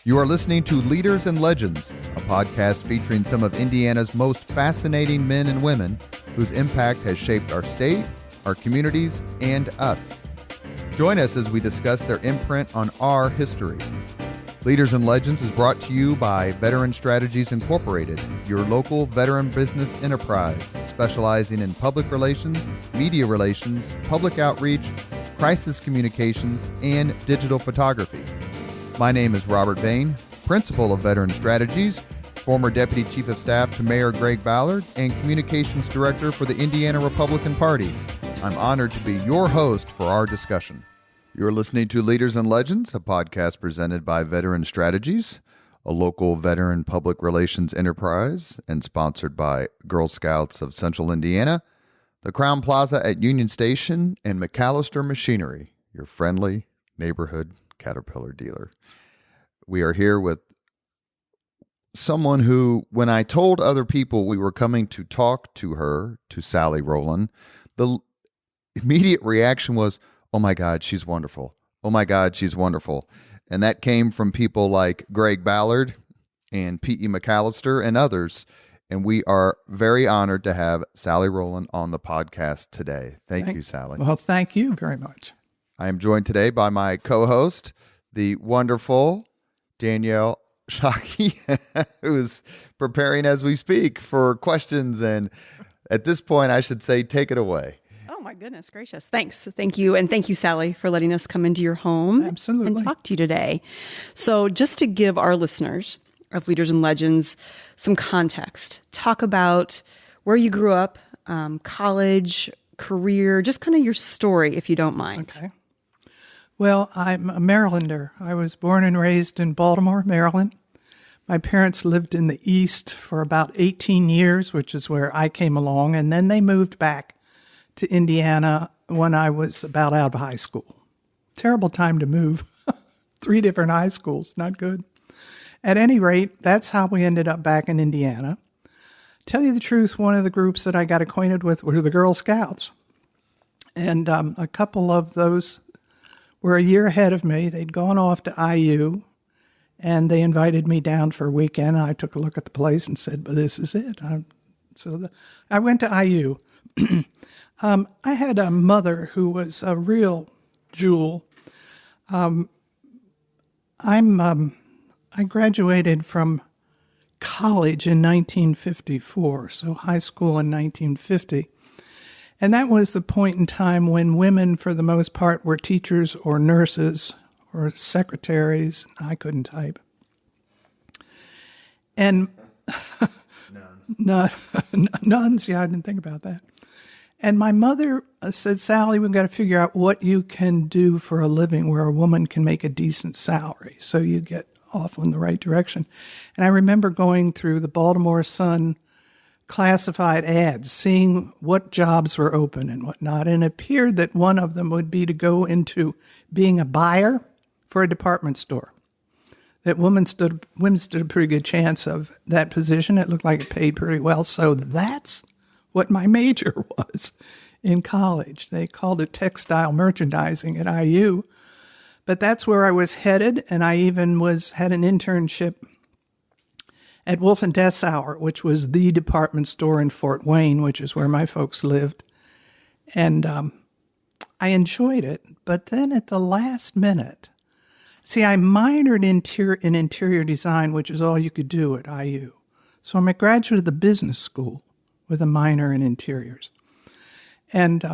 You are listening to Leaders and Legends, a podcast featuring some of Indiana's most fascinating men and women whose impact has shaped our state, our communities, and us. Join us as we discuss their imprint on our history. Leaders and Legends is brought to you by Veteran Strategies Incorporated, your local veteran business enterprise specializing in public relations, media relations, public outreach, crisis communications, and digital photography. My name is Robert Bain, Principal of Veteran Strategies, former Deputy Chief of Staff to Mayor Greg Ballard, and Communications Director for the Indiana Republican Party. I'm honored to be your host for our discussion. You're listening to Leaders and Legends, a podcast presented by Veteran Strategies, a local veteran public relations enterprise, and sponsored by Girl Scouts of Central Indiana, the Crown Plaza at Union Station, and McAllister Machinery, your friendly neighborhood Caterpillar dealer. We are here with someone who, when I told other people we were coming to talk to her, to Sallie Rowland, the immediate reaction was, "Oh my God, she's wonderful. Oh my God, she's wonderful." And that came from people like Greg Ballard and P.E. McAllister and others. And we are very honored to have Sallie Rowland on the podcast today. Thank you, Sallie. Well, thank you very much. I am joined today by my co-host, the wonderful Danielle Shockey, who is preparing as we speak for questions. And at this point, I should say, take it away. Oh, my goodness gracious. Thanks. Thank you. And thank you, Sallie, for letting us come into your home Absolutely. and talk to you today. So just to give our listeners of Leaders and Legends some context, talk about where you grew up, college, career, just kind of your story, if you don't mind. Okay. Well, I'm a Marylander. I was born and raised in Baltimore, Maryland. My parents lived in the East for about 18 years, which is where I came along, and then they moved back to Indiana when I was about out of high school. Terrible time to move. 3 different high schools, not good. At any rate, that's how we ended up back in Indiana. Tell you the truth, one of the groups that I got acquainted with were the Girl Scouts. And a couple of those were a year ahead of me. They'd gone off to IU, and they invited me down for a weekend. I took a look at the place and said, "But this is it." I went to IU. I had a mother who was a real jewel. I graduated from college in 1954, so high school in 1950. And that was the point in time when women, for the most part, were teachers or nurses or secretaries. I couldn't type. And nuns, yeah, I didn't think about that. And my mother said, "Sallie, we've got to figure out what you can do for a living where a woman can make a decent salary so you get off in the right direction." And I remember going through the Baltimore Sun classified ads, seeing what jobs were open and whatnot, and it appeared that one of them would be to go into being a buyer for a department store. That women stood a pretty good chance of that position. It looked like it paid pretty well, so that's what my major was in college. They called it textile merchandising at IU, but that's where I was headed, and I even had an internship at Wolf and Dessauer, which was the department store in Fort Wayne, which is where my folks lived. And I enjoyed it, but then at the last minute, see, I minored in interior design, which is all you could do at IU. So I'm a graduate of the business school with a minor in interiors. And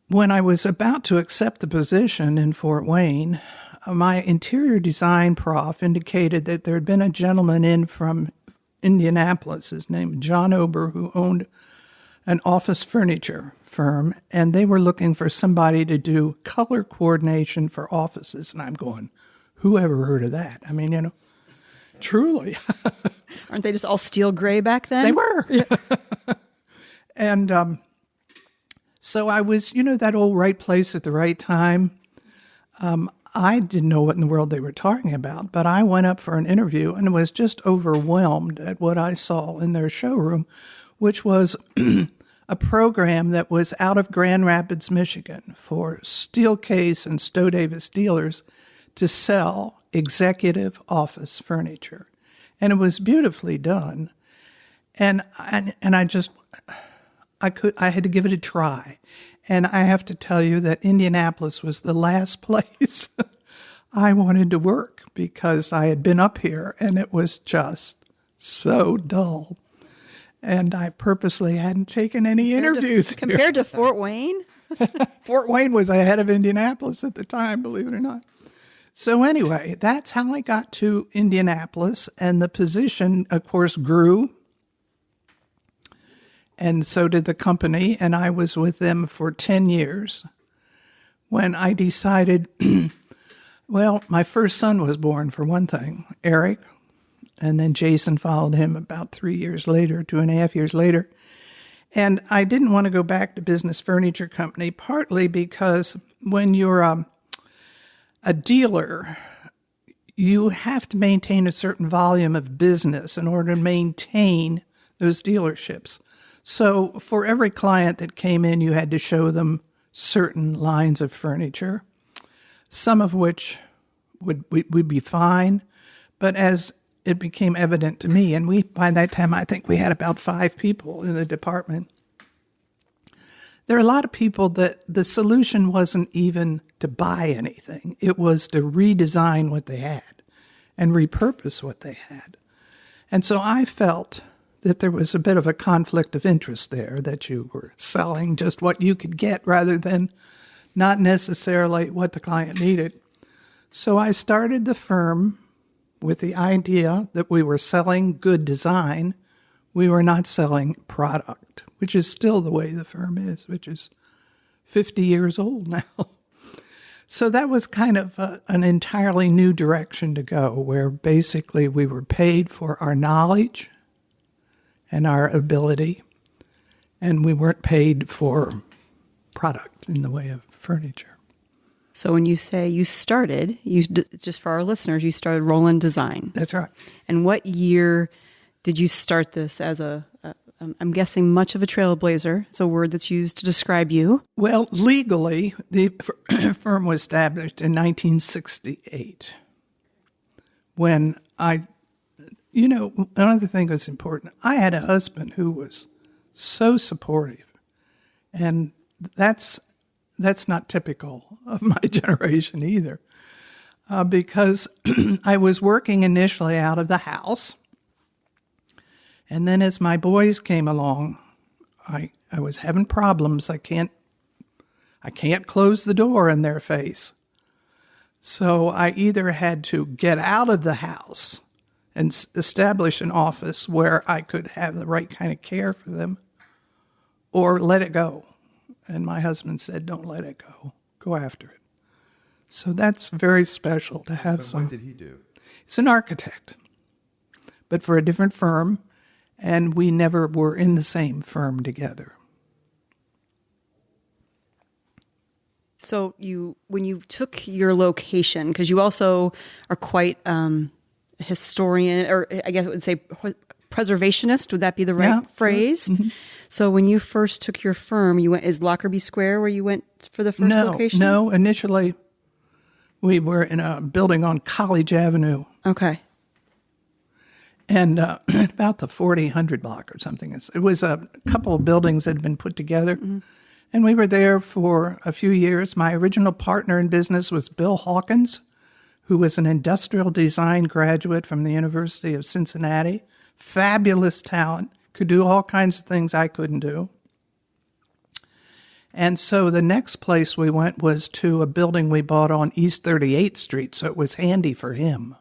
when I was about to accept the position in Fort Wayne, my interior design prof indicated that there had been a gentleman in from Indianapolis, his name was John Ober, who owned an office furniture firm, and they were looking for somebody to do color coordination for offices. And I'm going, who ever heard of that? I mean, truly. Aren't they just all steel gray back then? They were. Yeah. And so I was, that old right place at the right time. I didn't know what in the world they were talking about, but I went up for an interview and was just overwhelmed at what I saw in their showroom, which was a program that was out of Grand Rapids, Michigan, for Steelcase and Stowe Davis dealers to sell executive office furniture. And it was beautifully done. And I had to give it a try. And I have to tell you that Indianapolis was the last place I wanted to work because I had been up here and it was just so dull. And I purposely hadn't taken any interviews. Compared to Fort Wayne? Fort Wayne was ahead of Indianapolis at the time, believe it or not. So anyway, that's how I got to Indianapolis. And the position, of course, grew. And so did the company. And I was with them for 10 years when I decided, well, my first son was born, for one thing, Eric. And then Jason followed him about 3 years later, 2.5 years later. And I didn't want to go back to Business Furniture Company, partly because when you're a dealer, you have to maintain a certain volume of business in order to maintain those dealerships. So for every client that came in, you had to show them certain lines of furniture, some of which would be fine. But as it became evident to me, and by that time, I think we had about 5 people in the department. There are a lot of people that the solution wasn't even to buy anything. It was to redesign what they had and repurpose what they had. And so I felt that there was a bit of a conflict of interest there, that you were selling just what you could get rather than not necessarily what the client needed. So I started the firm with the idea that we were selling good design. We were not selling product, which is still the way the firm is, which is 50 years old now. So that was kind of an entirely new direction to go, where basically we were paid for our knowledge and our ability, and we weren't paid for product in the way of furniture. So when you say you started, just for our listeners, you started Rowland Design. That's right. And what year did you start this as I'm guessing much of a trailblazer? It's a word that's used to describe you. Well, legally, the firm was established in 1968 when another thing that's important, I had a husband who was so supportive, and that's not typical of my generation either, because I was working initially out of the house, and then as my boys came along, I was having problems. I can't close the door in their face. So I either had to get out of the house and establish an office where I could have the right kind of care for them, or let it go. And my husband said, don't let it go. Go after it. So that's very special to have some. What did he do? He's an architect, but for a different firm, and we never were in the same firm together. So when you took your location, because you also are quite a historian, or I guess I would say preservationist, would that be the right phrase? Sure. Mm-hmm. So when you first took your firm, is Lockerbie Square where you went for the first location? No, initially we were in a building on College Avenue. Okay. And about the 4000 block or something. It was a couple of buildings that had been put together. Mm-hmm. And we were there for a few years. My original partner in business was Bill Hawkins, who was an industrial design graduate from the University of Cincinnati. Fabulous talent, could do all kinds of things I couldn't do. And so the next place we went was to a building we bought on East 38th Street, so it was handy for him.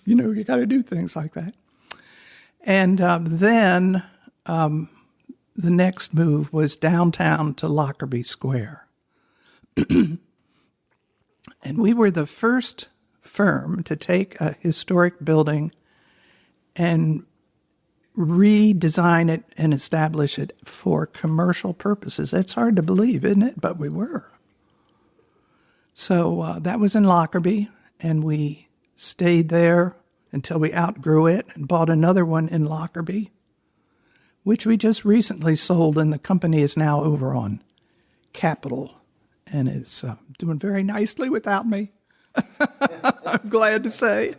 You got to do things like that. And then the next move was downtown to Lockerbie Square. And we were the first firm to take a historic building and redesign it and establish it for commercial purposes. That's hard to believe, isn't it? But we were. So that was in Lockerbie, and we stayed there until we outgrew it and bought another one in Lockerbie, which we just recently sold, and the company is now over on Capitol, and it's doing very nicely without me. I'm glad to say.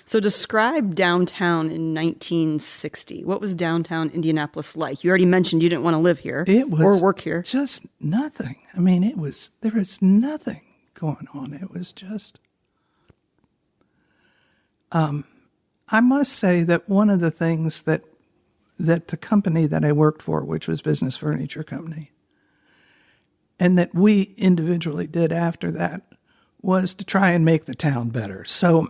So describe downtown in 1960. What was downtown Indianapolis like? You already mentioned you didn't want to live here or work here. Just nothing. I mean, there was nothing going on. It was just, I must say that one of the things that the company that I worked for, which was Business Furniture Company, and that we individually did after that, was to try and make the town better. So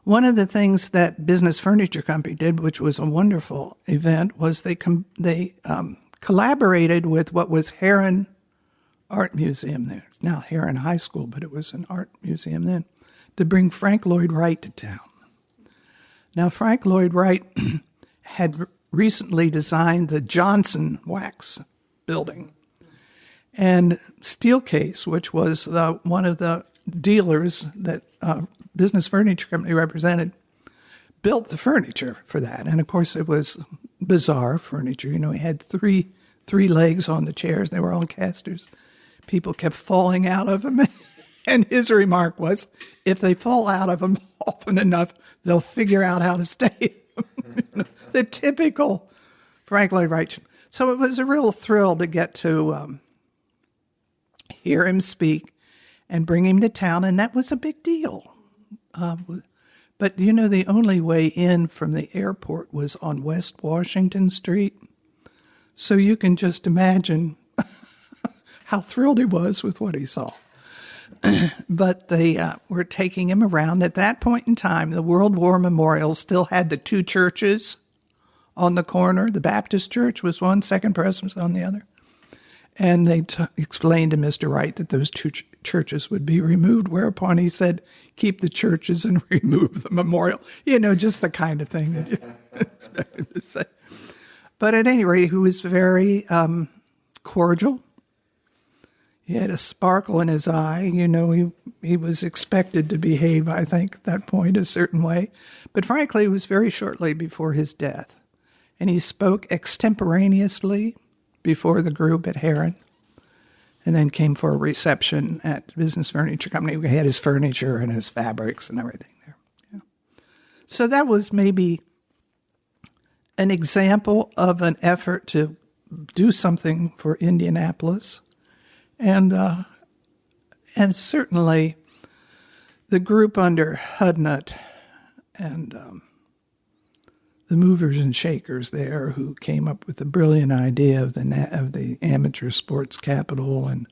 one of the things that Business Furniture Company did, which was a wonderful event, was they collaborated with what was Heron Art Museum there. It's now Heron High School, but it was an art museum then, to bring Frank Lloyd Wright to town. Now, Frank Lloyd Wright had recently designed the Johnson Wax building. And Steelcase, which was one of the dealers that Business Furniture Company represented, built the furniture for that. And of course, it was bizarre furniture. You know, he had three legs on the chairs. They were all casters. People kept falling out of them. And his remark was, if they fall out of them often enough, they'll figure out how to stay. The typical Frank Lloyd Wright. So it was a real thrill to get to hear him speak and bring him to town, and that was a big deal. But, you know, the only way in from the airport was on West Washington Street. So you can just imagine how thrilled he was with what he saw. But they were taking him around. At that point in time, the World War Memorial still had the two churches on the corner. The Baptist church was one, Second Pres was on the other. And they explained to Mr. Wright that those two churches would be removed, whereupon he said, keep the churches and remove the memorial. You know, just the kind of thing that you expect him to say. But at any rate, he was very cordial. He had a sparkle in his eye. You know, he was expected to behave, I think, at that point, a certain way. But frankly, it was very shortly before his death. And he spoke extemporaneously before the group at Heron, and then came for a reception at Business Furniture Company. We had his furniture and his fabrics and everything there. Yeah. So that was maybe an example of an effort to do something for Indianapolis. And certainly the group under Hudnut and the movers and shakers there who came up with the brilliant idea of the amateur sports capital. And,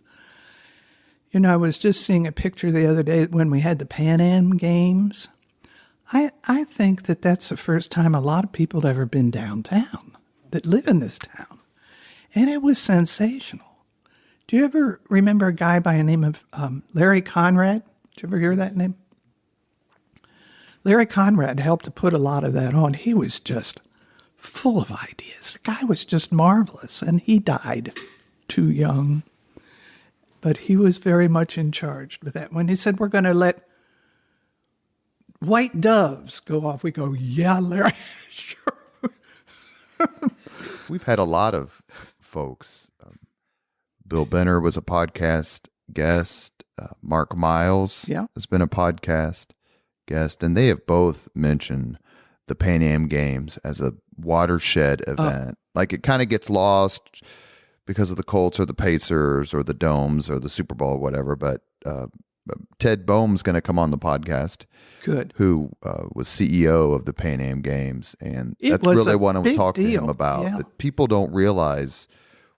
you know, I was just seeing a picture the other day when we had the Pan Am Games. I think that that's the first time a lot of people had ever been downtown that live in this town. And it was sensational. Do you ever remember a guy by the name of Larry Conrad? Did you ever hear that name? Larry Conrad helped to put a lot of that on. He was just full of ideas. The guy was just marvelous, and he died too young. But he was very much in charge with that. When he said, we're going to let white doves go off, we go, yeah, Larry, sure. We've had a lot of folks. Bill Benner was a podcast guest. Mark Miles has been a podcast guest, and they have both mentioned the Pan Am Games as a watershed event. Like, it kind of gets lost because of the Colts or the Pacers or the Domes or the Super Bowl or whatever, but Ted Boehm's going to come on the podcast. Good. Who was CEO of the Pan Am Games, and that's really what I want to talk to him about. Yeah. That people don't realize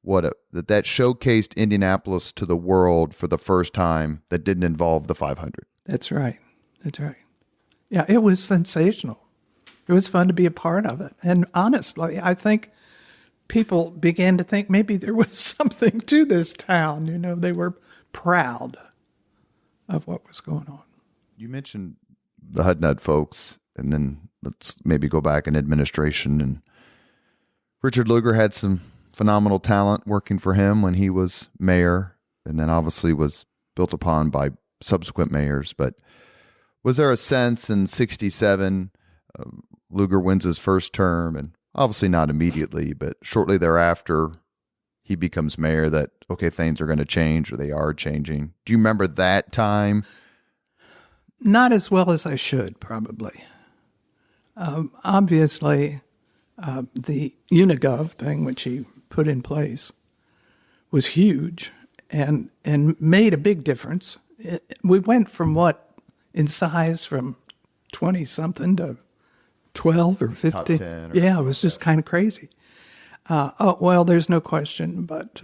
that showcased Indianapolis to the world for the first time that didn't involve the 500. That's right. That's right. Yeah, it was sensational. It was fun to be a part of it. And honestly, I think people began to think maybe there was something to this town. You know, they were proud of what was going on. You mentioned the Hudnut folks, and then let's maybe go back in administration. And Richard Lugar had some phenomenal talent working for him when he was mayor, and then obviously was built upon by subsequent mayors. But was there a sense in 1967, Lugar wins his first term, and obviously not immediately, but shortly thereafter, he becomes mayor that, okay, things are going to change, or they are changing. Do you remember that time? Not as well as I should, probably. Obviously, the Unigov thing, which he put in place, was huge and made a big difference. We went from in size from 20-something to 12 or 15. Top 10 or yeah, it was just kind of crazy. Well, there's no question, but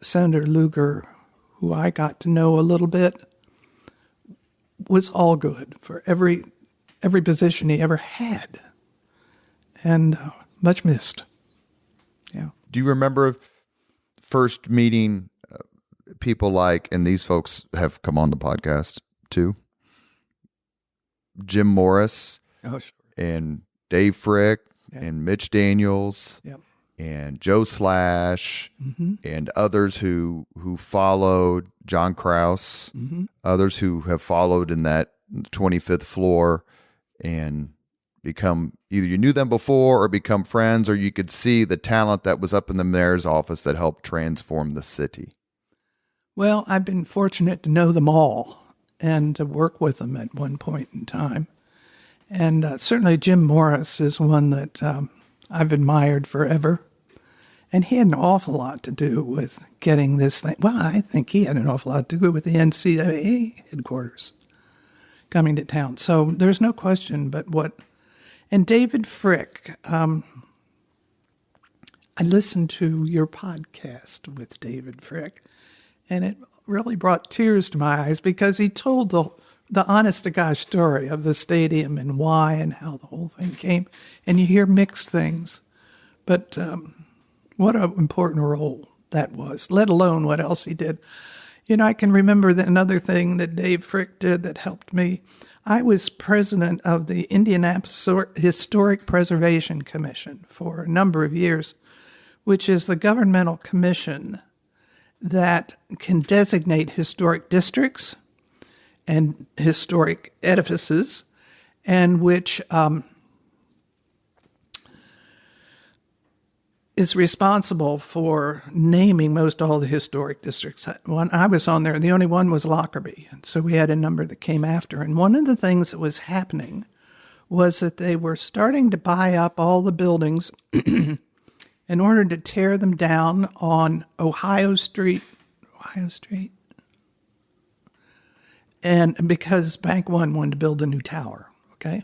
Senator Lugar, who I got to know a little bit, was all good for every position he ever had, and much missed. Yeah. Do you remember first meeting people like, and these folks have come on the podcast too, Jim Morris and Dave Frick and Mitch Daniels and Joe Slash and others who followed, John Krause, others who have followed in that 25th floor and become, either you knew them before or become friends, or you could see the talent that was up in the mayor's office that helped transform the city? Well, I've been fortunate to know them all and to work with them at one point in time. And certainly Jim Morris is one that I've admired forever. And he had an awful lot to do with getting this thing. Well, I think he had an awful lot to do with the NCAA headquarters coming to town. So there's no question but what. And David Frick, I listened to your podcast with David Frick, and it really brought tears to my eyes because he told the honest-to-gosh story of the stadium and why and how the whole thing came. And you hear mixed things, but what an important role that was, let alone what else he did. You know, I can remember that another thing that Dave Frick did that helped me. I was president of the Indianapolis Historic Preservation Commission for a number of years, which is the governmental commission that can designate historic districts and historic edifices, and which is responsible for naming most all the historic districts. When I was on there, the only one was Lockerbie, and so we had a number that came after. And one of the things that was happening was that they were starting to buy up all the buildings in order to tear them down on Ohio Street, and because Bank One wanted to build a new tower, okay?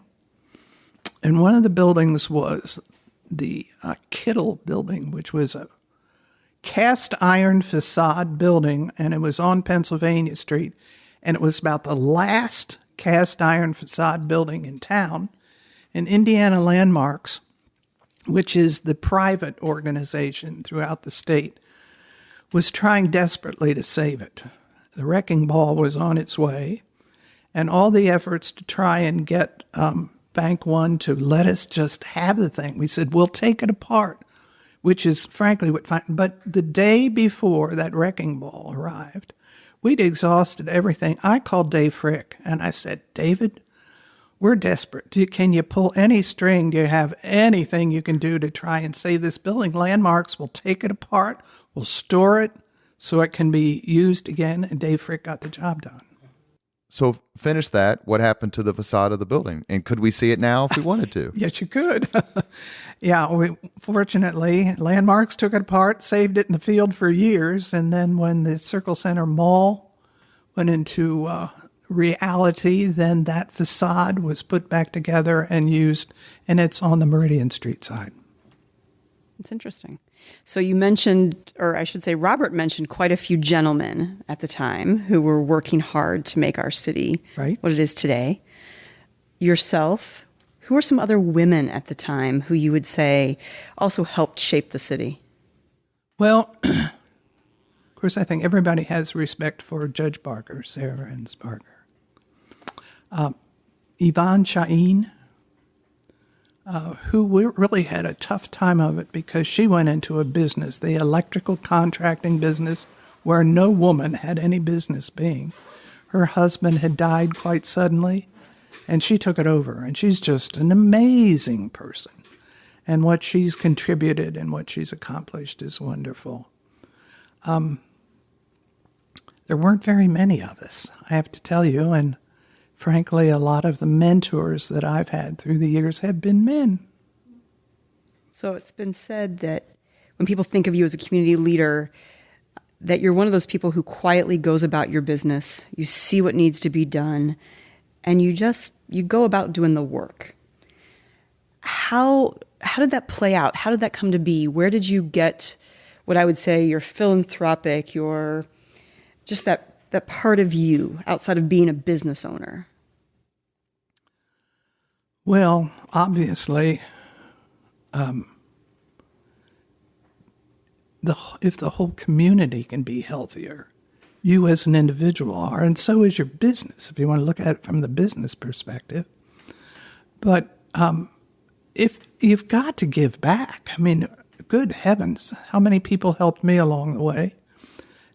And one of the buildings was the Kittle building, which was a cast iron facade building, and it was on Pennsylvania Street, and it was about the last cast iron facade building in town. And Indiana Landmarks, which is the private organization throughout the state, was trying desperately to save it. The wrecking ball was on its way, and all the efforts to try and get Bank One to let us just have the thing. We said, we'll take it apart, which is frankly what. But the day before that wrecking ball arrived, we'd exhausted everything. I called Dave Frick and I said, David, we're desperate. Can you pull any string? Do you have anything you can do to try and save this building? Landmarks will take it apart. We'll store it so it can be used again. And Dave Frick got the job done. So finish that. What happened to the facade of the building? And could we see it now if we wanted to? Yes, you could. Yeah, fortunately, Landmarks took it apart, saved it in the field for years, and then when the Circle Center Mall went into reality, then that facade was put back together and used, and it's on the Meridian Street side. It's interesting. So you mentioned, or I should say Robert mentioned, quite a few gentlemen at the time who were working hard to make our city what it is today. Yourself, who were some other women at the time who you would say also helped shape the city? Well, of course, I think everybody has respect for Judge Barker, Sarah Enns Barker. Yvonne Shaheen, who really had a tough time of it because she went into a business, the electrical contracting business, where no woman had any business being. Her husband had died quite suddenly, and she took it over. And she's just an amazing person. And what she's contributed and what she's accomplished is wonderful. There weren't very many of us, I have to tell you, and frankly, a lot of the mentors that I've had through the years have been men. So it's been said that when people think of you as a community leader, that you're one of those people who quietly goes about your business. You see what needs to be done, and you go about doing the work. How did that play out? How did that come to be? Where did you get what I would say your philanthropic, your just that part of you outside of being a business owner? Well, obviously, if the whole community can be healthier, you as an individual are, and so is your business, if you want to look at it from the business perspective. But if you've got to give back, I mean, good heavens, how many people helped me along the way?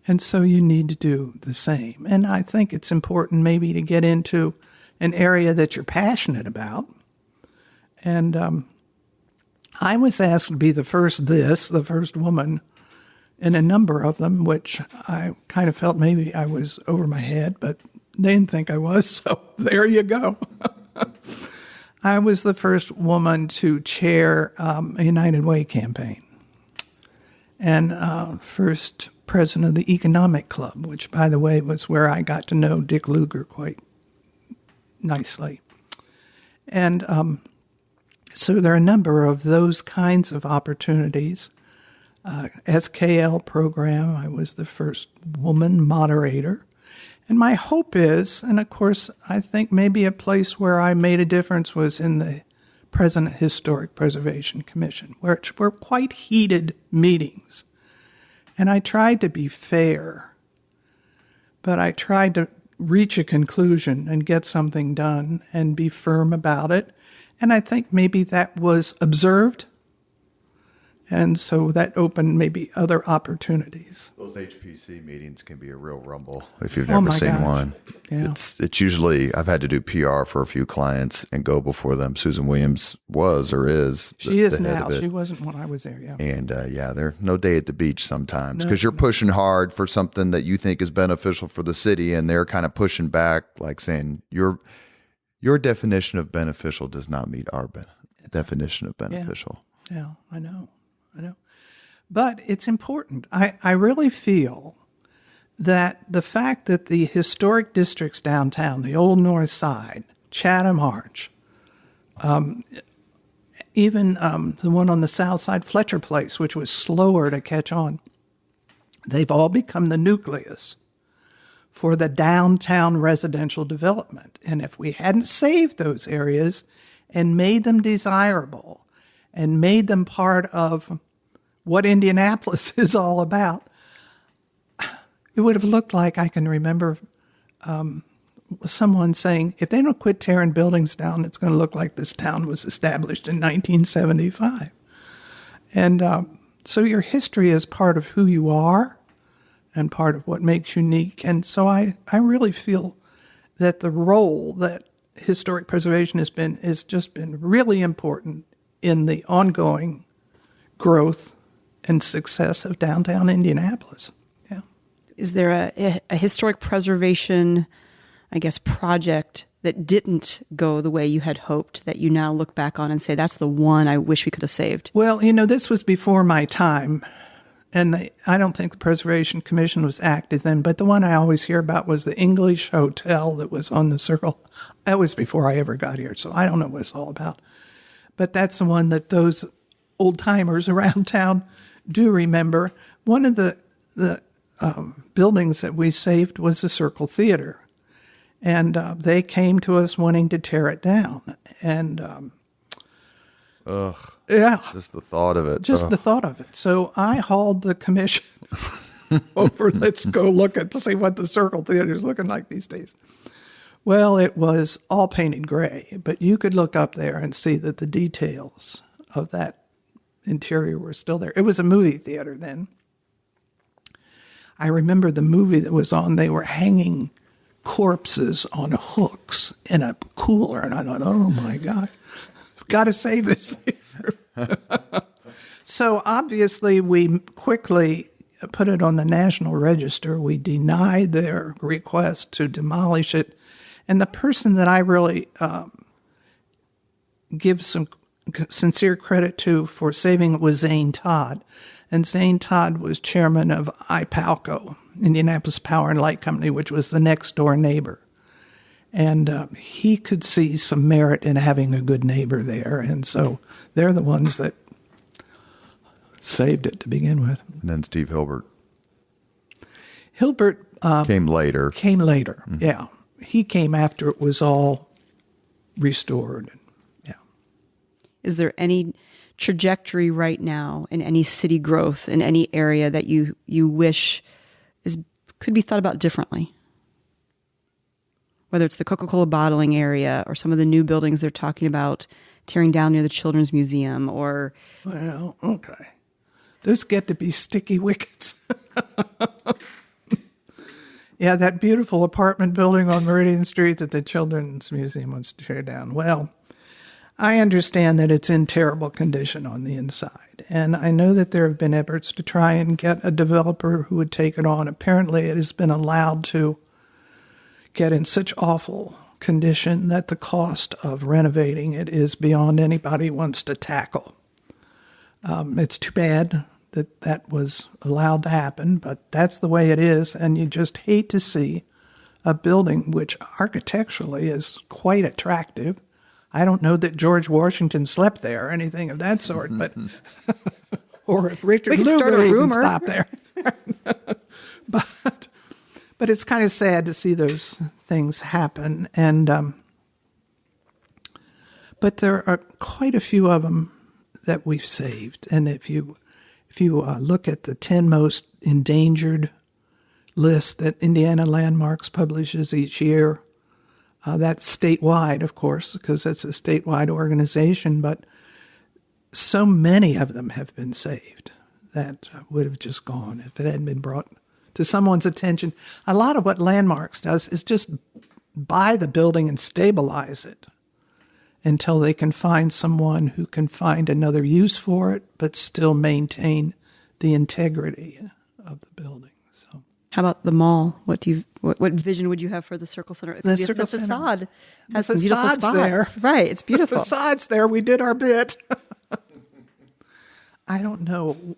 And so you need to do the same. And I think it's important maybe to get into an area that you're passionate about. And I was asked to be the first woman in a number of them, which I kind of felt maybe I was over my head, but they didn't think I was, so there you go. I was the first woman to chair a United Way campaign, and first president of the Economic Club, which, by the way, was where I got to know Dick Lugar quite nicely. And so there are a number of those kinds of opportunities. SKL program, I was the first woman moderator. And my hope is, and of course, I think maybe a place where I made a difference was in the present Historic Preservation Commission, which were quite heated meetings. And I tried to be fair, but I tried to reach a conclusion and get something done and be firm about it. And I think maybe that was observed. And so that opened maybe other opportunities. Those HPC meetings can be a real rumble if you've Oh never my seen gosh. one. Yeah. It's usually, I've had to do PR for a few clients and go before them. Susan Williams was or is She is the head now. of it. She wasn't when I was there, yeah. And there's no day at the beach sometimes No. because you're pushing hard for something that you think is beneficial for the city, and they're kind of pushing back, like saying your definition of beneficial does not meet our definition of beneficial. Yeah, I know. But it's important. I really feel that the fact that the historic districts downtown, the Old North Side, Chatham Arch, even the one on the south side, Fletcher Place, which was slower to catch on, they've all become the nucleus for the downtown residential development. And if we hadn't saved those areas and made them desirable and made them part of what Indianapolis is all about, it would have looked like, I can remember someone saying, if they don't quit tearing buildings down, it's going to look like this town was established in 1975. And so your history is part of who you are and part of what makes you unique. And so I really feel that the role that historic preservation has just been really important in the ongoing growth and success of downtown Indianapolis. Yeah. Is there a historic preservation, I guess, project that didn't go the way you had hoped that you now look back on and say, that's the one I wish we could have saved? Well, this was before my time, and I don't think the Preservation Commission was active then, but the one I always hear about was the English Hotel that was on the Circle. That was before I ever got here, so I don't know what it's all about. But that's the one that those old-timers around town do remember. One of the buildings that we saved was the Circle Theater, and they came to us wanting to tear it down. And yeah, Just the thought of it. the thought of it. So I hauled the commission over. Let's go look to see what the Circle Theater is looking like these days. Well, it was all painted gray, but you could look up there and see that the details of that interior were still there. It was a movie theater then. I remember the movie that was on, they were hanging corpses on hooks in a cooler, and I thought, oh my God, got to save this theater. So obviously we quickly put it on the National Register. We denied their request to demolish it. And the person that I really give some sincere credit to for saving it was Zane Todd. And Zane Todd was chairman of IPALCO, Indianapolis Power and Light Company, which was the next door neighbor. And he could see some merit in having a good neighbor there. And so they're the ones that saved it to begin with. And then Steve Hilbert came later. Mm-hmm. Yeah. He came after it was all restored. Yeah. Is there any trajectory right now in any city growth in any area that you wish could be thought about differently? Whether it's the Coca-Cola bottling area or some of the new buildings they're talking about tearing down near the Children's Museum or... Well, okay. Those get to be sticky wickets. Yeah, that beautiful apartment building on Meridian Street that the Children's Museum wants to tear down. Well, I understand that it's in terrible condition on the inside. And I know that there have been efforts to try and get a developer who would take it on. Apparently, it has been allowed to get in such awful condition that the cost of renovating it is beyond anybody wants to tackle. It's too bad that was allowed to happen, but that's the way it is, and you just hate to see a building which architecturally is quite attractive. I don't know that George Washington slept there or anything of that sort, but or if Richard Lugar even stopped there. But it's kind of sad to see those things happen, and but there are quite a few of them that we've saved, and if you look at the 10 most endangered list that Indiana Landmarks publishes each year, that's statewide, of course, because it's a statewide organization, but so many of them have been saved that would have just gone if it hadn't been brought to someone's attention. A lot of what Landmarks does is just buy the building and stabilize it until they can find someone who can find another use for it, but still maintain the integrity of the building. So, how about the mall? What vision would you have for the Circle Center? The Circle Center facade has the some beautiful spots. there. Right, it's beautiful. The facade's there. We did our bit. I don't know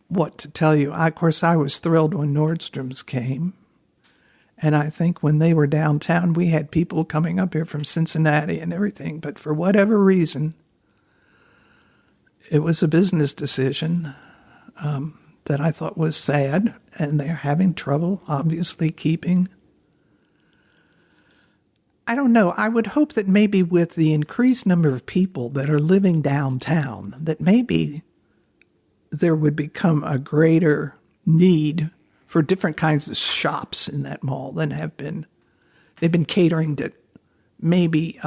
what to tell you. Of course, I was thrilled when Nordstrom's came. And I think when they were downtown, we had people coming up here from Cincinnati and everything. But for whatever reason, it was a business decision that I thought was sad. And they're having trouble, obviously, keeping. I don't know. I would hope that maybe with the increased number of people that are living downtown, that maybe there would become a greater need for different kinds of shops in that mall than have been. They've been catering to maybe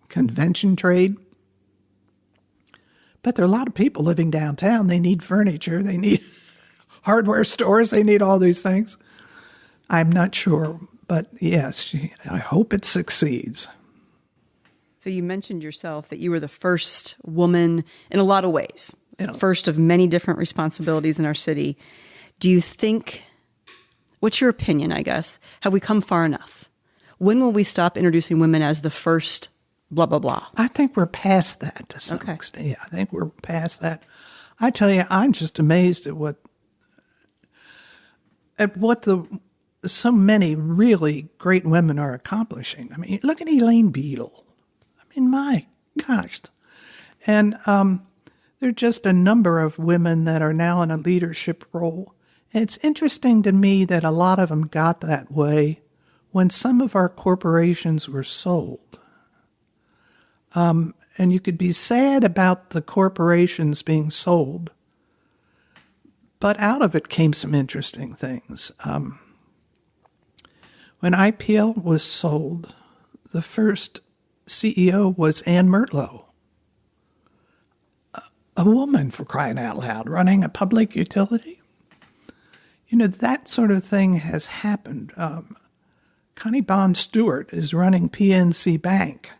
convention trade. But there are a lot of people living downtown. They need furniture. They need hardware stores. They need all these things. I'm not sure. But yes, I hope it succeeds. So you mentioned yourself that you were the first woman in a lot of ways, first of many different responsibilities in our city. Do you think, what's your opinion, I guess? Have we come far enough? When will we stop introducing women as the first blah, blah, blah? I think we're past that to some extent. Yeah, I think we're past that. I tell you, I'm just amazed at what so many really great women are accomplishing. I mean, look at Elaine Beadle. I mean, my gosh. And there are just a number of women that are now in a leadership role. And it's interesting to me that a lot of them got that way when some of our corporations were sold. And you could be sad about the corporations being sold, but out of it came some interesting things. When IPL was sold, the first CEO was Ann Mertlow, a woman, for crying out loud, running a public utility. You know, that sort of thing has happened. Connie Bond Stewart is running PNC Bank.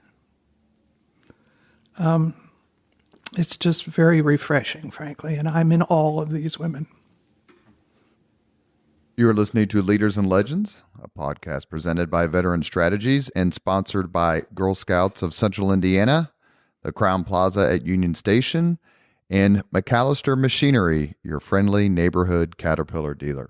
it's just very refreshing, frankly, and I'm in awe of these women. You're listening to Leaders and Legends, a podcast presented by Veteran Strategies and sponsored by Girl Scouts of Central Indiana, the Crown Plaza at Union Station, and McAllister Machinery, your friendly neighborhood Caterpillar dealer.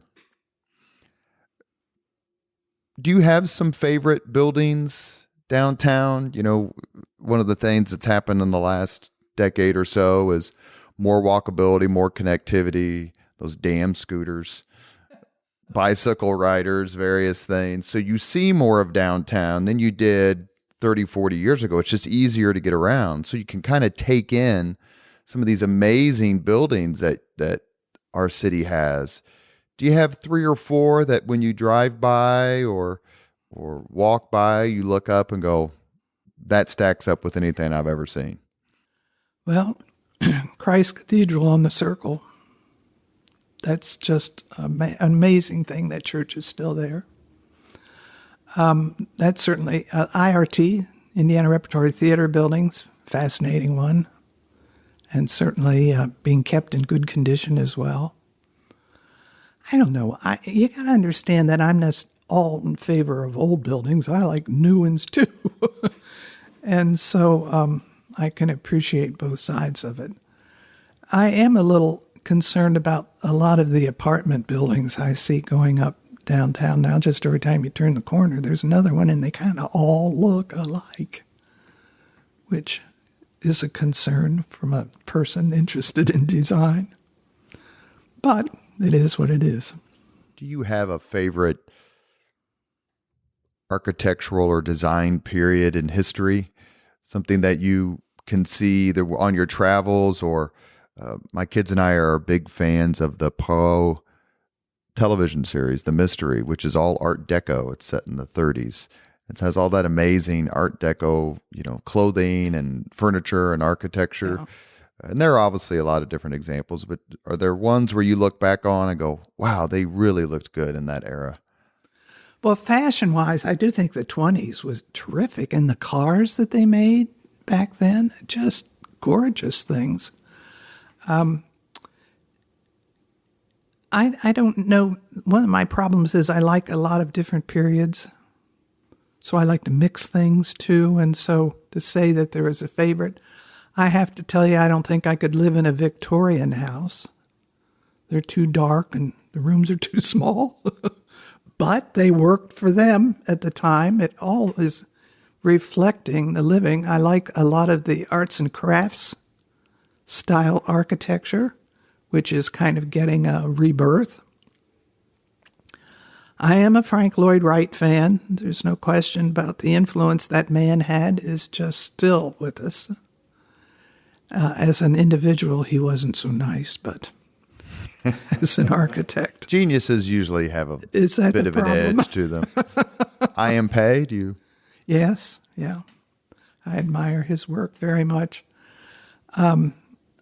Do you have some favorite buildings downtown? You know, one of the things that's happened in the last decade or so is more walkability, more connectivity, those damn scooters, bicycle riders, various things. So you see more of downtown than you did 30, 40 years ago. It's just easier to get around. So you can kind of take in some of these amazing buildings that our city has. Do you have 3 or 4 that when you drive by or walk by, you look up and go, that stacks up with anything I've ever seen? Well, Christ Cathedral on the Circle. That's just an amazing thing that church is still there. That's certainly IRT, Indiana Repertory Theater buildings, fascinating one. And certainly being kept in good condition as well. I don't know. You got to understand that I'm not all in favor of old buildings. I like new ones too. And so I can appreciate both sides of it. I am a little concerned about a lot of the apartment buildings I see going up downtown now. Just every time you turn the corner, there's another one, and they kind of all look alike, which is a concern from a person interested in design. But it is what it is. Do you have a favorite architectural or design period in history? Something that you can see either on your travels or my kids and I are big fans of the Poe television series, The Mystery, which is all Art Deco. It's set in the 30s. It has all that amazing Art Deco, clothing and furniture and architecture. Yeah. And there are obviously a lot of different examples, but are there ones where you look back on and go, wow, they really looked good in that era? Well, fashion-wise, I do think the 20s was terrific. And the cars that they made back then, just gorgeous things. I don't know. One of my problems is I like a lot of different periods. So I like to mix things too. And so to say that there is a favorite, I have to tell you, I don't think I could live in a Victorian house. They're too dark and the rooms are too small. But they worked for them at the time. It all is reflecting the living. I like a lot of the arts and crafts style architecture, which is kind of getting a rebirth. I am a Frank Lloyd Wright fan. There's no question about the influence that man had is just still with us. As an individual, he wasn't so nice, but as an architect. Geniuses usually have a Is that bit the of an problem? edge to them. I am Pei, do you? Yes, yeah. I admire his work very much. I'm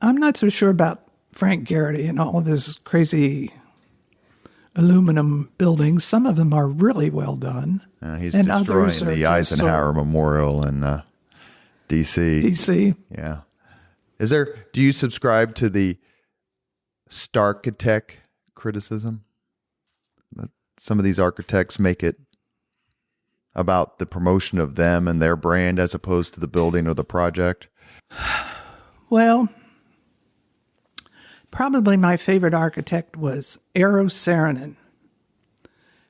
not so sure about Frank Garrity and all of his crazy aluminum buildings. Some of them are really well done. He's and destroying others are the just Eisenhower Memorial in D.C. D.C. Yeah. Do you subscribe to the Starchitect criticism? Some of these architects make it about the promotion of them and their brand as opposed to the building or the project. Well, probably my favorite architect was Eero Saarinen.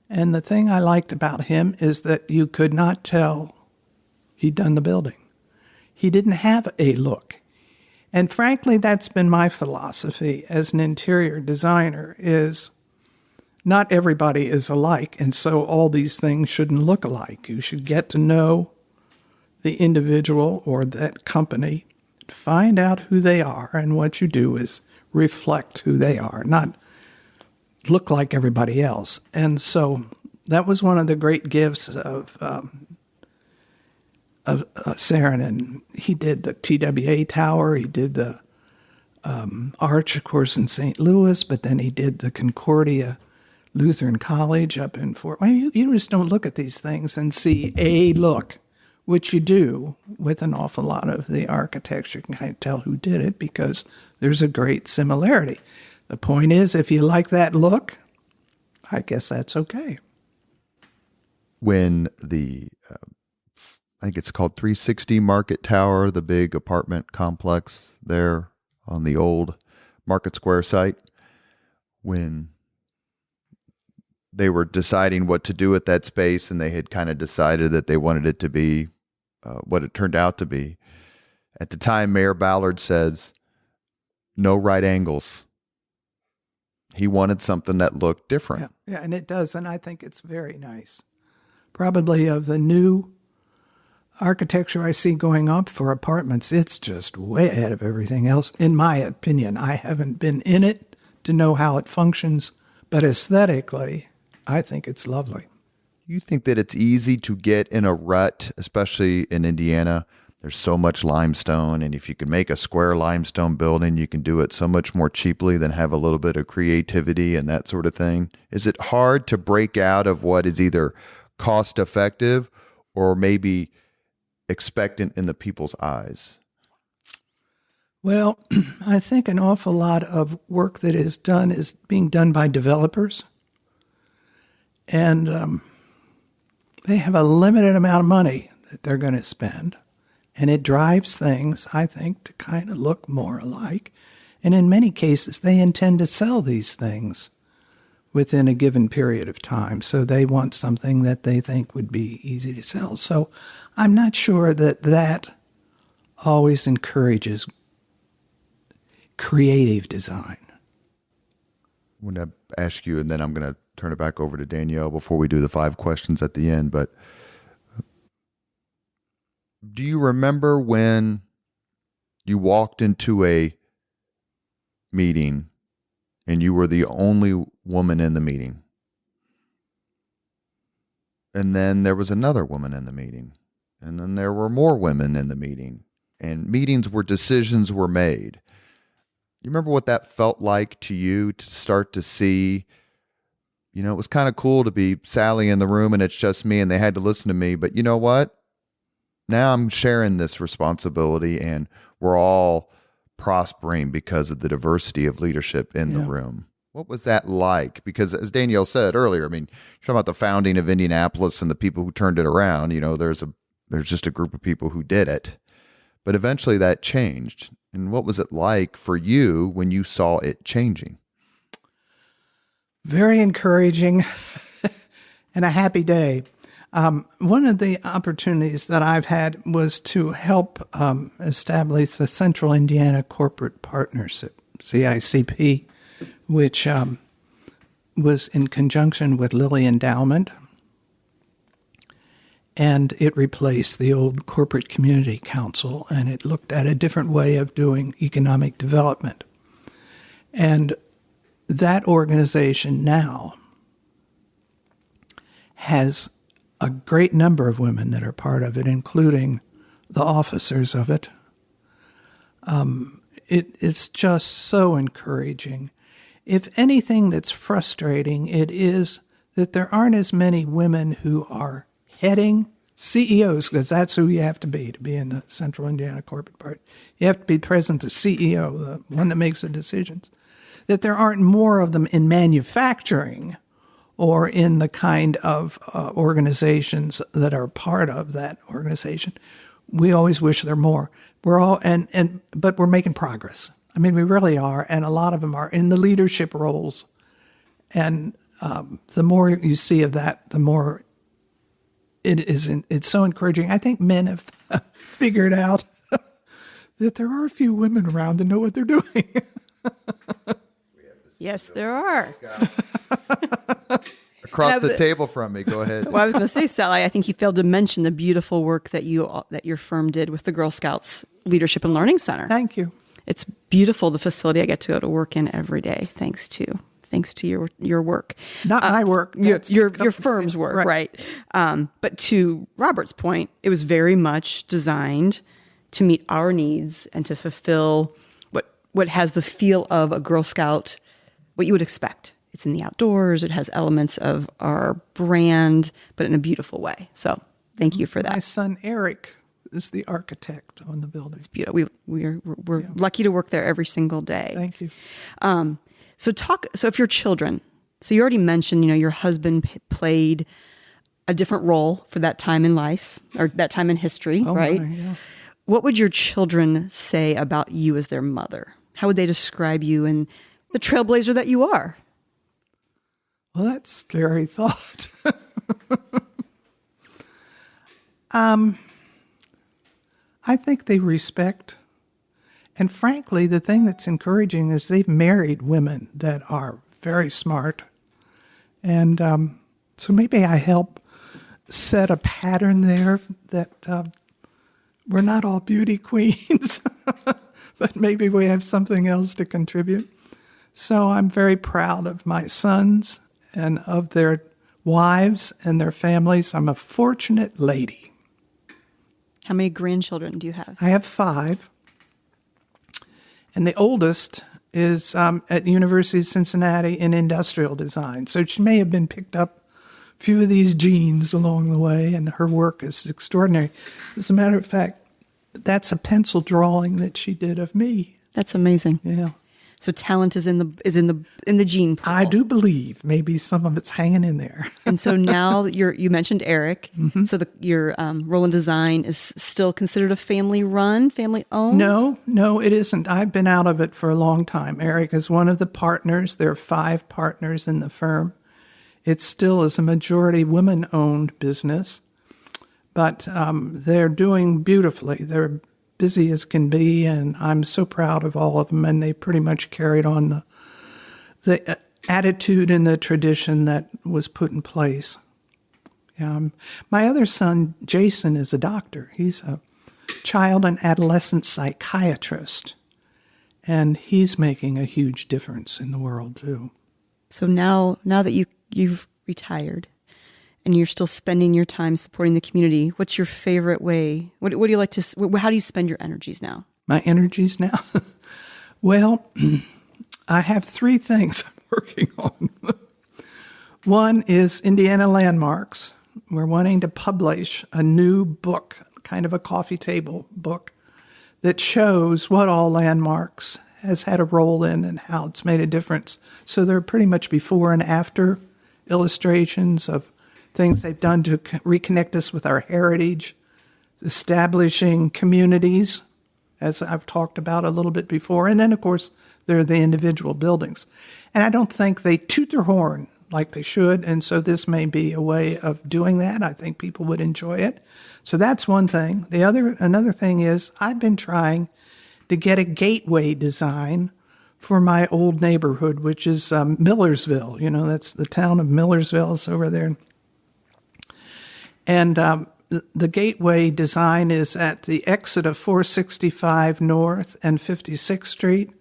And the thing I liked about him is that you could not tell he'd done the building. He didn't have a look. And frankly, that's been my philosophy as an interior designer is not everybody is alike. And so all these things shouldn't look alike. You should get to know the individual or that company, find out who they are. And what you do is reflect who they are, not look like everybody else. And so that was one of the great gifts of Saarinen. He did the TWA Tower. He did the Arch, of course, in St. Louis, but then he did the Concordia Lutheran College up in Fort. Well, you just don't look at these things and see a look. which you do with an awful lot of the architecture. You can kind of tell who did it because there's a great similarity. The point is, if you like that look, I guess that's okay. When I think it's called 360 Market Tower, the big apartment complex there on the old Market Square site, when they were deciding what to do with that space and they had kind of decided that they wanted it to be what it turned out to be. At the time, Mayor Ballard says, no right angles. He wanted something that looked different. Yeah, and it does, and I think it's very nice. Probably of the new architecture I see going up for apartments, it's just way ahead of everything else, in my opinion. I haven't been in it to know how it functions, but aesthetically, I think it's lovely. You think that it's easy to get in a rut, especially in Indiana? There's so much limestone, and if you can make a square limestone building, you can do it so much more cheaply than have a little bit of creativity and that sort of thing. Is it hard to break out of what is either cost effective or maybe expectant in the people's eyes? Well, I think an awful lot of work that is done is being done by developers. And they have a limited amount of money that they're going to spend. And it drives things, I think, to kind of look more alike. And in many cases, they intend to sell these things within a given period of time. So they want something that they think would be easy to sell. So I'm not sure that that always encourages creative design. I'm going to ask you, and then I'm going to turn it back over to Danielle before we do the 5 questions at the end. But do you remember when you walked into a meeting and you were the only woman in the meeting? And then there was another woman in the meeting. And then there were more women in the meeting. And meetings where decisions were made. You remember what that felt like to you to start to see, it was kind of cool to be Sallie in the room and it's just me and they had to listen to me. But you know what? Now I'm sharing this responsibility and we're all prospering because of the diversity of leadership in the room. What was that like? Because as Danielle said earlier, you're talking about the founding of Indianapolis and the people who turned it around. There's just a group of people who did it. But eventually that changed. And what was it like for you when you saw it changing? Very encouraging and a happy day. One of the opportunities that I've had was to help establish the Central Indiana Corporate Partnership, CICP, which was in conjunction with Lilly Endowment. And it replaced the old Corporate Community Council, and it looked at a different way of doing economic development. And that organization now has a great number of women that are part of it, including the officers of it. It's just so encouraging. If anything that's frustrating, it is that there aren't as many women who are heading CEOs, because that's who you have to be in the Central Indiana Corporate Party. You have to be present, the CEO, the one that makes the decisions. That there aren't more of them in manufacturing or in the kind of organizations that are part of that organization. We always wish there more. But we're making progress. We really are, and a lot of them are in the leadership roles. And the more you see of that, the more it's so encouraging. I think men have figured out that there are a few women around that know what they're doing. Yes, there are. Across the table from me. Go ahead. Well, I was going to say, Sallie, I think you failed to mention the beautiful work that your firm did with the Girl Scouts Leadership and Learning Center. Thank you. It's beautiful, the facility I get to go to work in every day, thanks to your work. Not my work. Your firm's work, right. But to Robert's point, it was very much designed to meet our needs and to fulfill what has the feel of a Girl Scout, what you would expect. It's in the outdoors. It has elements of our brand, but in a beautiful way. So Thank you for that. My son Eric is the architect on the building. It's beautiful. We're lucky to work there every single day. Thank you. So if your children, so you already mentioned, your husband played a different role for that time in life or that time in history, right? Yeah. What would your children say about you as their mother? How would they describe you and the trailblazer that you are? Well, that's a scary thought. I think they respect. And frankly, the thing that's encouraging is they've married women that are very smart. And so maybe I help set a pattern there that we're not all beauty queens, but maybe we have something else to contribute. So I'm very proud of my sons and of their wives and their families. I'm a fortunate lady. How many grandchildren do you have? I have 5. And the oldest is at the University of Cincinnati in industrial design. So she may have been picked up a few of these genes along the way, and her work is extraordinary. As a matter of fact, that's a pencil drawing that she did of me. That's amazing. Yeah. So talent is in the gene pool. I do believe maybe some of it's hanging in there. And so now you mentioned Eric. Mm-hmm. So your Rowland Design is still considered a family run, family owned? No, it isn't. I've been out of it for a long time. Eric is one of the partners. There are 5 partners in the firm. It still is a majority women-owned business, but they're doing beautifully. They're busy as can be, and I'm so proud of all of them, and they pretty much carried on the attitude and the tradition that was put in place. My other son, Jason, is a doctor. He's a child and adolescent psychiatrist, and he's making a huge difference in the world, too. So now that you've retired, and you're still spending your time supporting the community, what's your favorite way? What do you like to, how do you spend your energies now? My energies now? Well, I have 3 things I'm working on. One is Indiana Landmarks. We're wanting to publish a new book, kind of a coffee table book, that shows what all landmarks has had a role in and how it's made a difference. So there are pretty much before and after illustrations of things they've done to reconnect us with our heritage, establishing communities, as I've talked about a little bit before. And then, of course, there are the individual buildings. And I don't think they toot their horn like they should, and so this may be a way of doing that. I think people would enjoy it. So that's one thing. Another thing is I've been trying to get a gateway design for my old neighborhood, which is Millersville. That's the town of Millersville. It's over there. And the gateway design is at the exit of 465 North and 56th Street.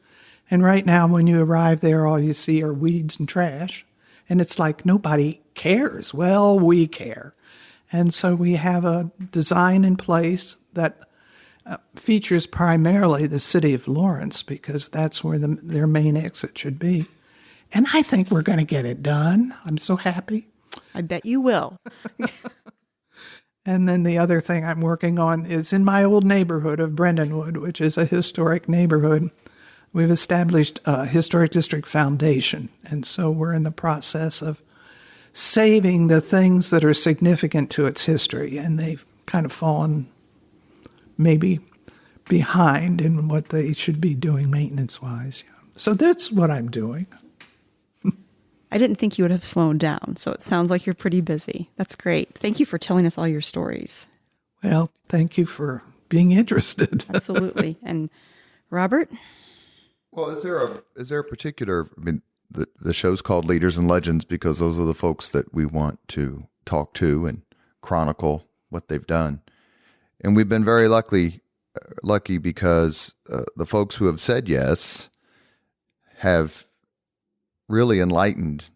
And right now, when you arrive there, all you see are weeds and trash. And it's like nobody cares. Well, we care. And so we have a design in place that features primarily the city of Lawrence, because that's where their main exit should be. And I think we're going to get it done. I'm so happy. I bet you will. And then the other thing I'm working on is in my old neighborhood of Brendanwood, which is a historic neighborhood. We've established a Historic District Foundation, and so we're in the process of saving the things that are significant to its history, and they've kind of fallen maybe behind in what they should be doing maintenance-wise. So that's what I'm doing. I didn't think you would have slowed down, so it sounds like you're pretty busy. That's great. Thank you for telling us all your stories. Well, thank you for being interested. Absolutely. And Robert? Well, is there a particular, the show's called Leaders and Legends because those are the folks that we want to talk to and chronicle what they've done. And we've been very lucky because the folks who have said yes have really enlightened.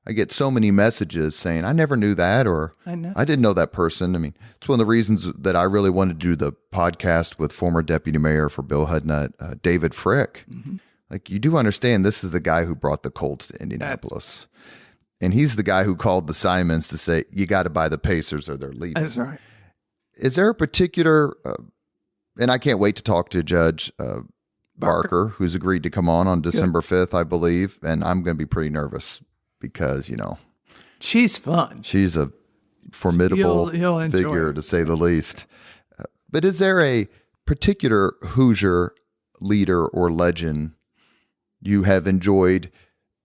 I get so many messages saying, I never knew that, or I didn't know that person. It's one of the reasons that I really wanted to do the podcast with former deputy mayor for Bill Hudnut, David Frick. Mm-hmm. Like, you do understand this is the guy who brought the Colts to Indianapolis. And he's the guy who called the Simons to say, you got to buy the Pacers or they're leaving. That's right. Is there a particular, and I can't wait to talk to Judge Barker, who's agreed to come on December 5th, I believe. And I'm going to be pretty nervous because, she's fun. She's a formidable You'll enjoy figure, it. to say the least. But is there a particular Hoosier leader or legend you have enjoyed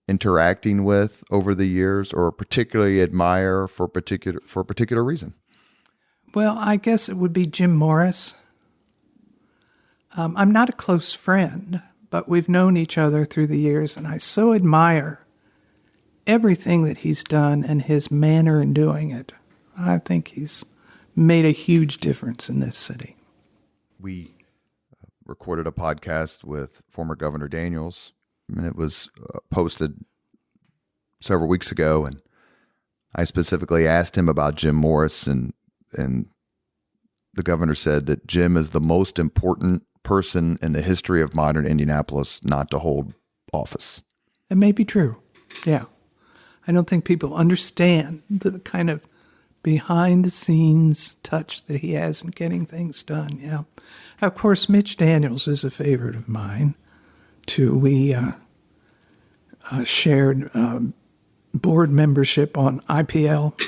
interacting with over the years, or particularly admire for a particular reason? Well, I guess it would be Jim Morris. I'm not a close friend, but we've known each other through the years, and I so admire everything that he's done and his manner in doing it. I think he's made a huge difference in this city. We recorded a podcast with former Governor Daniels, and it was posted several weeks ago, and I specifically asked him about Jim Morris, and the governor said that Jim is the most important person in the history of modern Indianapolis not to hold office. It may be true. Yeah. I don't think people understand the kind of behind-the-scenes touch that he has in getting things done. Yeah. Of course, Mitch Daniels is a favorite of mine, too. We shared board membership on IPL,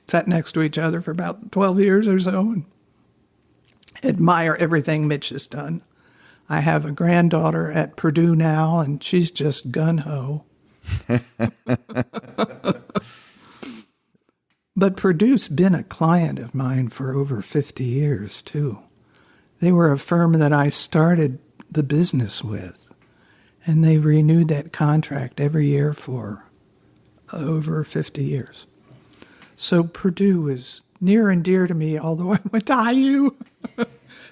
sat next to each other for about 12 years or so, and admire everything Mitch has done. I have a granddaughter at Purdue now, and she's just gun-ho. But Purdue's been a client of mine for over 50 years, too. They were a firm that I started the business with, and they renewed that contract every year for over 50 years. So Purdue is near and dear to me, although I went to IU.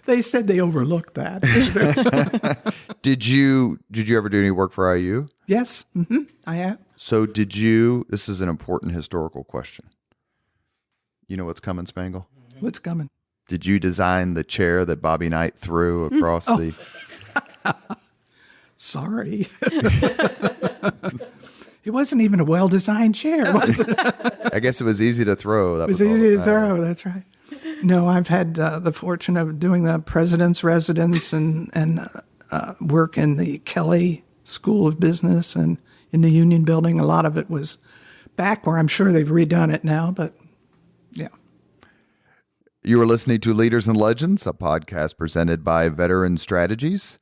They said they overlooked that. Did you ever do any work for IU? Yes, I have. So this is an important historical question. You know what's coming, Spangle? What's coming? Did you design the chair that Bobby Knight threw across the... Sorry. It wasn't even a well-designed chair, was it? I guess it was easy to throw. It was easy to throw, that's right. No, I've had the fortune of doing the president's residence and work in the Kelly School of Business and in the Union Building. A lot of it was back where I'm sure they've redone it now, but yeah. You are listening to Leaders and Legends, a podcast presented by Veteran Strategies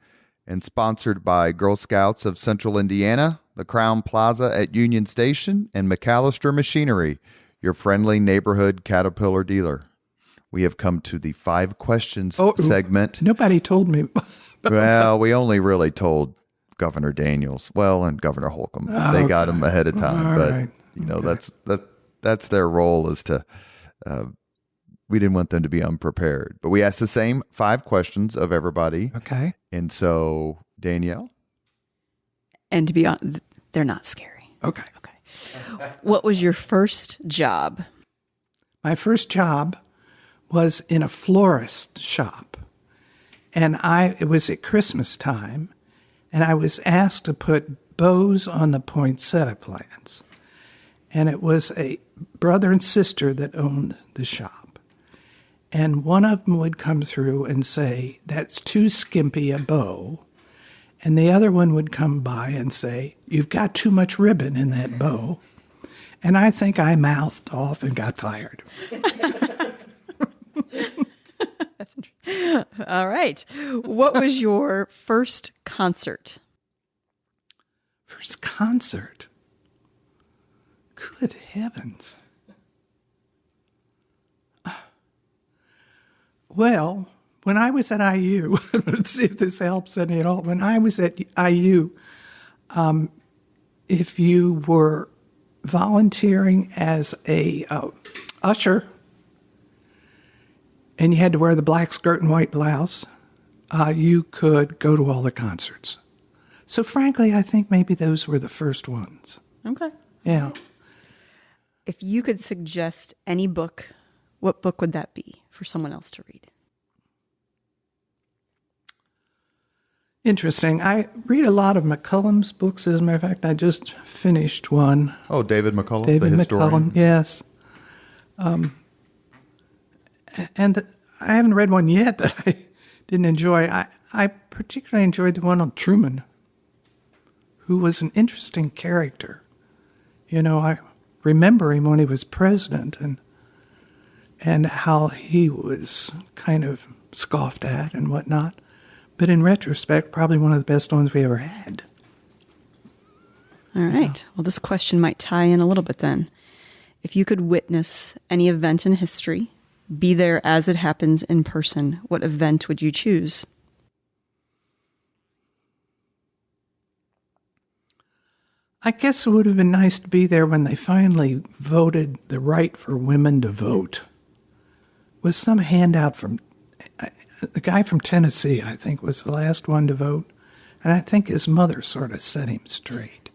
and sponsored by Girl Scouts of Central Indiana, the Crown Plaza at Union Station, and McAllister Machinery, your friendly neighborhood Caterpillar dealer. We have come to the 5 questions segment. Nobody told me. Well, we only really told Governor Daniels, and Governor Holcomb. They got him ahead of time, All but right. that's their role, is to. We didn't want them to be unprepared, but we asked the same 5 questions of everybody. Okay. And so, Danielle? And to be honest, they're not scary. Okay. What was your first job? My first job was in a florist shop, and it was at Christmas time, and I was asked to put bows on the poinsettia plants. And it was a brother and sister that owned the shop. And one of them would come through and say, "That's too skimpy a bow." And the other one would come by and say, "You've got too much ribbon in that bow." And I think I mouthed off and got fired. That's interesting. All right. What was your first concert? First concert? Good heavens. Well, when I was at IU, let's see if this helps any at all. When I was at IU, if you were volunteering as a usher and you had to wear the black skirt and white blouse, you could go to all the concerts. So frankly, I think maybe those were the first ones. Okay. Yeah. If you could suggest any book, what book would that be for someone else to read? Interesting. I read a lot of McCullum's books. As a matter of fact, I just finished one. Oh, David McCullum, David the historian. McCullum, yes. And I haven't read one yet that I didn't enjoy. I particularly enjoyed the one on Truman, who was an interesting character. I remember him when he was president and how he was kind of scoffed at and whatnot. But in retrospect, probably one of the best ones we ever had. All right. Well, this question might tie in a little bit then. If you could witness any event in history, be there as it happens in person, what event would you choose? I guess it would have been nice to be there when they finally voted the right for women to vote. Was some handout from the guy from Tennessee, I think, was the last one to vote. And I think his mother sort of set him straight.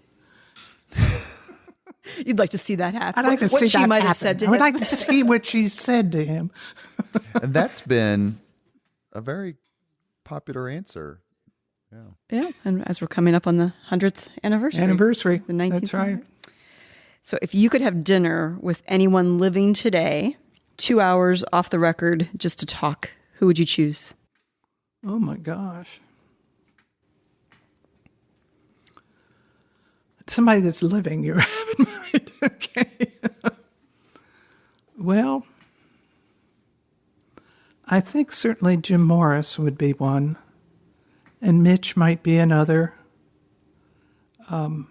You'd like to see that happen. I'd like to what see she that might happen. have said to I him. would like to see what she said to him. And that's been a very popular answer. Yeah, and as we're coming up on the 100th anniversary. The 19th. That's right. So if you could have dinner with anyone living today, 2 hours off the record just to talk, who would you choose? Oh, my gosh. Somebody that's living, you have in mind. Okay. Well, I think certainly Jim Morris would be one, and Mitch might be another. And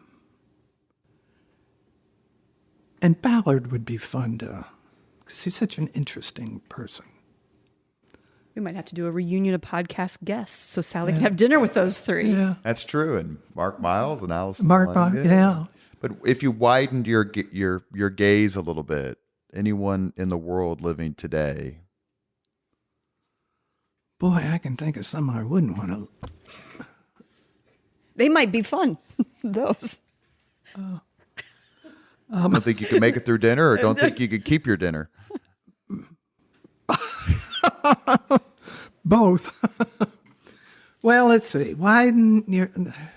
Ballard would be fun to, because he's such an interesting person. We might have to do a reunion of podcast guests so Sallie can have dinner with those three. Yeah. That's true. And Mark Miles and Allison. Miles, yeah. But if you widened your gaze a little bit, anyone in the world living today? Boy, I can think of some I wouldn't want to. They might be fun, those. Don't think you could make it through dinner, or don't think you could keep your dinner? Both. Well, let's see. Widen your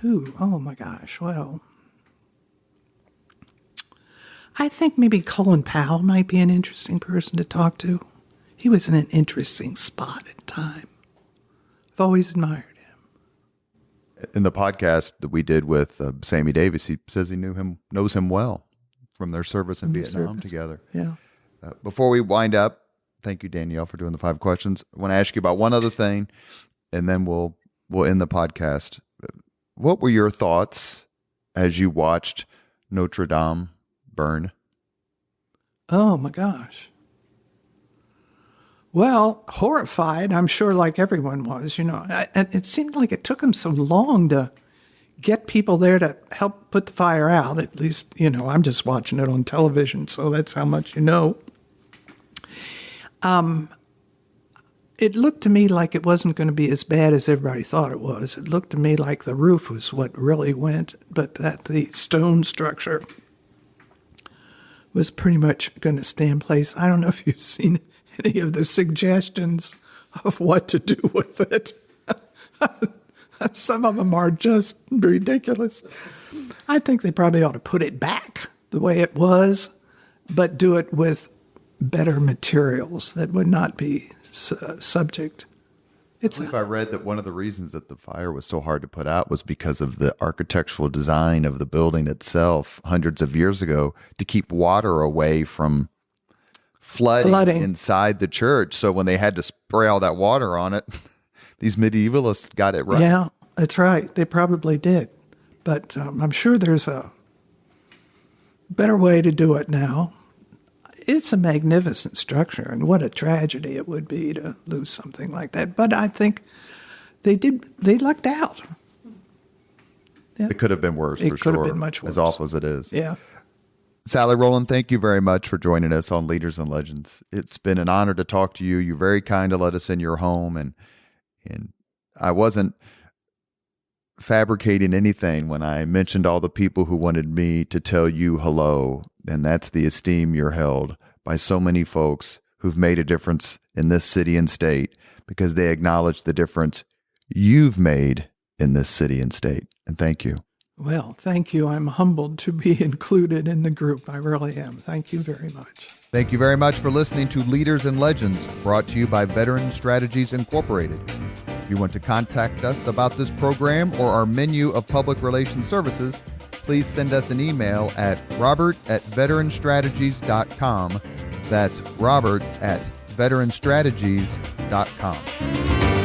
who? Oh my gosh. Well, I think maybe Colin Powell might be an interesting person to talk to. He was in an interesting spot at the time. I've always admired him. In the podcast that we did with Sammy Davis, he says he knows him well from their service in Vietnam together. Yeah. Before we wind up, thank you, Danielle, for doing the 5 questions. I want to ask you about one other thing, and then we'll end the podcast. What were your thoughts as you watched Notre Dame burn? Oh my gosh. Well, horrified, I'm sure, like everyone was. It seemed like it took them so long to get people there to help put the fire out. At least, I'm just watching it on television, so that's how much you know. It looked to me like it wasn't going to be as bad as everybody thought it was. It looked to me like the roof was what really went, but that the stone structure was pretty much going to stay in place. I don't know if you've seen any of the suggestions of what to do with it. Some of them are just ridiculous. I think they probably ought to put it back the way it was, but do it with better materials that would not be subject. I believe I read that one of the reasons that the fire was so hard to put out was because of the architectural design of the building itself hundreds of years ago to keep water away from flooding inside the church. So when they had to spray all that water on it, these medievalists got it right. Yeah, that's right. They probably did. But I'm sure there's a better way to do it now. It's a magnificent structure, and what a tragedy it would be to lose something like that. But I think they lucked out. Yeah. It could have been worse, for sure. It could have been much worse. As awful as it is. Yeah. Sallie Rowland, thank you very much for joining us on Leaders and Legends. It's been an honor to talk to you. You're very kind to let us in your home, and I wasn't fabricating anything when I mentioned all the people who wanted me to tell you hello, and that's the esteem you're held by so many folks who've made a difference in this city and state because they acknowledge the difference you've made in this city and state. And thank you. Well, thank you. I'm humbled to be included in the group. I really am. Thank you very much. Thank you very much for listening to Leaders and Legends, brought to you by Veteran Strategies Incorporated. If you want to contact us about this program or our menu of public relations services, please send us an email at robert@veteranstrategies.com. That's robert@veteranstrategies.com.